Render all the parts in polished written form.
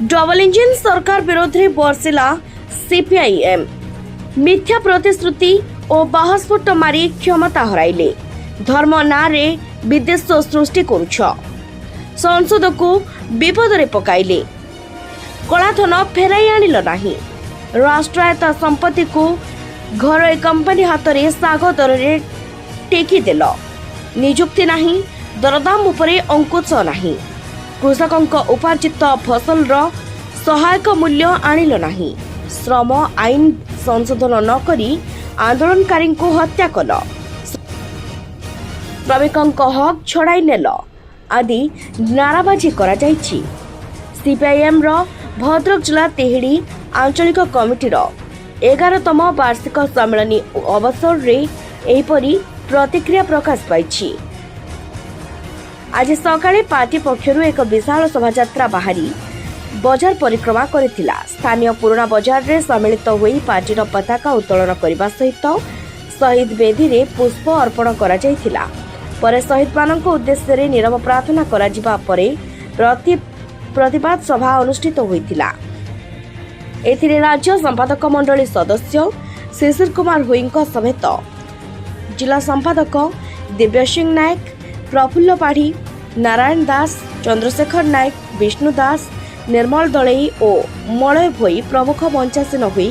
Double engine सरकार विरोध में बर्षिला सीपीआईएम मिथ्या प्रतिश्रुति और बाहस्फोट मारी क्षमता हराइले धर्म ना रे विदेश सृष्टि करुछ संसद को विपद रे पकाइले कलाधन फेराई आनिल नाही राष्ट्रायत्त संपत्ति को घर कंपनी हाथ में साग दर रे टेकी देल निजुक्ति नाही दरदाम उपरे अंकुश नाही कृषकों उपार्जित फसल सहायक मूल्य आनिल नाही श्रम आईन संशोधन न करी आंदोलनकारी को हत्या कल श्रमिकों हक छड़ाई नेल आदि नाराबाजी करा जायछि। सीपीआईएम रो भद्रक जिला तिहिड़ी आंचलिक कमिटीर 11तम वार्षिक सम्मेलन अवसर रे एहिपरि प्रतिक्रिया प्रकाश पाइछि। आज सकाळे पार्टी पक्षरु एक विशाल शोभायात्रा बाहरी बजार परिक्रमा करथिला। स्थानीय पुराना बजार रे सम्मिलित होई पार्टीर पताका उत्तोलन करबा सहित शहीद बेदी रे पुष्प अर्पण करा जायथिला। परे शहीद मानक उद्देश्य रे नीरव प्रार्थना करा जिबा परे प्रतिवाद सभा अनुष्ठित होइथिला। एथिरे राज्य संपादक मंडली सदस्य शिशिर कुमार हुईंक समेत जिला संपादक दिव्य सिंह नायक, प्रफुल्ल पाढ़ी, नारायण दास, चंद्रशेखर नायक, विष्णु दास, निर्मल दलई और मलय भोई प्रमुख मंचासीन हुई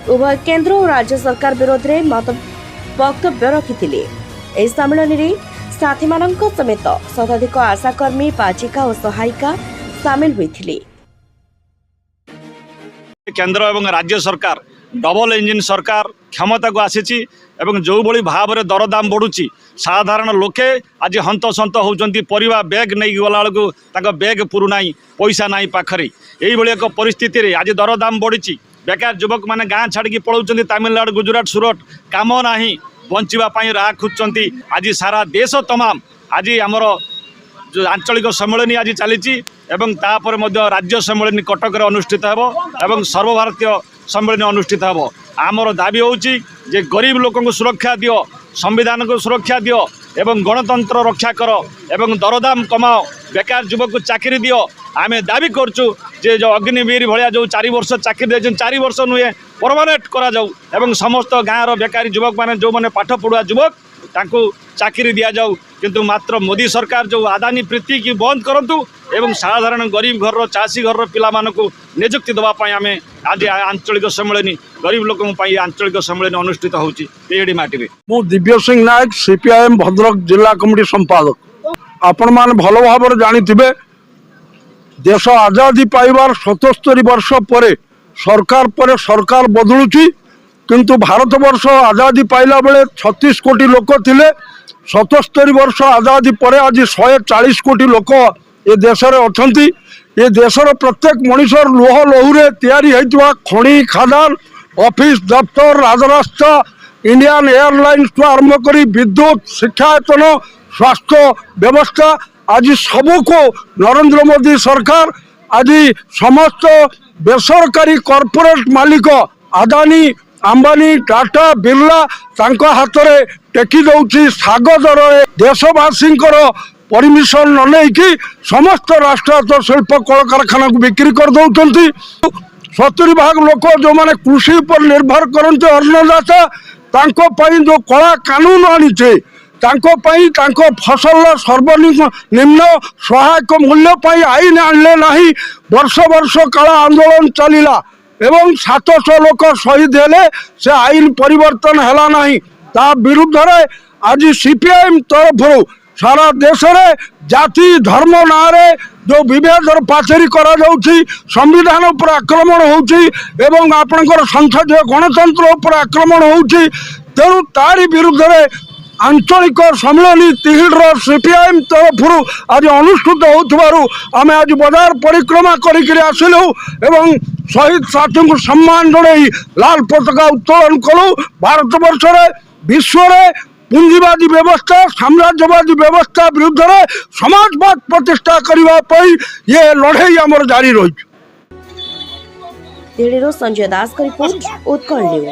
उभय केंद्र और राज्य सरकार विरोध में मत वक्तव्य रखिथिले। एही सम्मेलन में साथी मानक समेत शताधिक आशाकर्मी, पाचिका और सहायिका सामिल होइथिले। केंद्र एवं राज्य सरकार डबल इंजिन सरकार क्षमता को आसी एवं जो भली भाव में दरदाम बढ़ुची साधारण लोके आज हंतसंत होउचंती परिवा बैग नहीं गला बेलू बैग पुरु नाई पैसा नाई पाखरे यही भली एक परिस्थिति रे आज दरदाम बढ़ी बेकार युवक माने गाँ छाड़ी पलाउचंती तमिलनाडु, गुजरात, सूरत काम नाही बंचिबा राह खोजुचंती। आज सारा देश तमाम आज आमर जो आंचलिक सम्मेलन आज चली एवं तापर मध्य राज्य सम्मेलन कटक अनुष्ठित हेबो एवं सर्वभारतीय सम्मेलन अनुष्ठित हेबो। आमर दाबी होउची जे गरीब लोक को सुरक्षा दियो, संविधान को सुरक्षा दियो एवं गणतंत्र रक्षा करो एवं दरदाम कमाओ, बेकार युवक को चाकरी दियो। आमे दाबी करचु जे जो अग्निवीर भलिया जो 4 वर्ष चाकरी दे 4 वर्ष नुहे परमानेंट करा जाऊ एवं समस्त गाँव बेकारी युवक माने जो माने पाठ पढ़ुआ युवक तांको चाकरी दिया जाऊ। किंतु मात्र मोदी सरकार जो आदानी प्रीति की बंद करंतु एवं साधारण गरीब घर चाषी घर पिला मानकु नियुक्ति दबा पई आमे आज आंचलिक सम्मेलन गरीब लोकन पई आंचलिक सम्मेलन अनुष्ठित होउची एडी माटी रे। मु दिव्य सिंह नायक, सीपीआईएम भद्रक जिला कमिटी संपादक। आपण मान भल भाव जानिथिबे देश आजादी पाइबार 77 वर्ष परे सरकार बदलुची किंतु भारत वर्ष आजादी पाइला बेले 36 कोटी लोक थिले। 77 वर्ष आजादी पर आज 140 कोटी लोक ये देश रे अछंती। ये देशर प्रत्येक मनुष्य लोह लहुरे तैयारी होइतबा खणी खादान ऑफिस दफ्तर राजरास्ता इंडियन एयरलाइंस तो आरंभ करी विद्युत शिक्षायतन स्वास्थ्य व्यवस्था आज सबको नरेंद्र मोदी सरकार आज समस्त बेसरकारी कॉर्पोरेट मालिक अदानी, अंबानी, टाटा, बिरला तांको हाथ में टेकी दौची साग दर देशवासी परमिशन न नहीं समस्त राष्ट्रायत्त शिल्प कल कारखाना को बिक्री कर दौरान 70 भाग लोक जो माने कृषि पर निर्भर करते अन्नदाता जो कला कानून आनीचे फसल सर्वनिम्न सहायक मूल्य आईन आनले नहीं। वर्ष वर्ष काला आंदोलन चलिला एवं 700 लोक शहीद हेले से आईन परिवर्तन हैला नहीं। ता विरुद्ध रे आज सीपीआईएम तरफ सारा देश रे जाति धर्म नारे जो विभेद पाचेरी करा जाउची, संविधान पर आक्रमण होउची एवं आपनकर संसदीय गणतंत्र पर आक्रमण होउची। तेणु तारी विरुद्ध रे आंचलिक सम्मेलन तिहिड़ सीपीआईएम तरफ आज अनुष्ठित होउथबारु आमे आज बाजार परिक्रमा करिकरी आसिलु एवं शहीद साथी को सम्मान जणाई लाल पताका उत्तोलन कलु। भारत वर्ष रे विश्व रे पुंजीवादी व्यवस्था साम्राज्यवादी व्यवस्था विरुद्ध रे समाजवाद प्रतिष्ठा करबा पई ये लड़ाई हमर जारी रही। संजय दास का रिपोर्ट उत्कल न्यूज।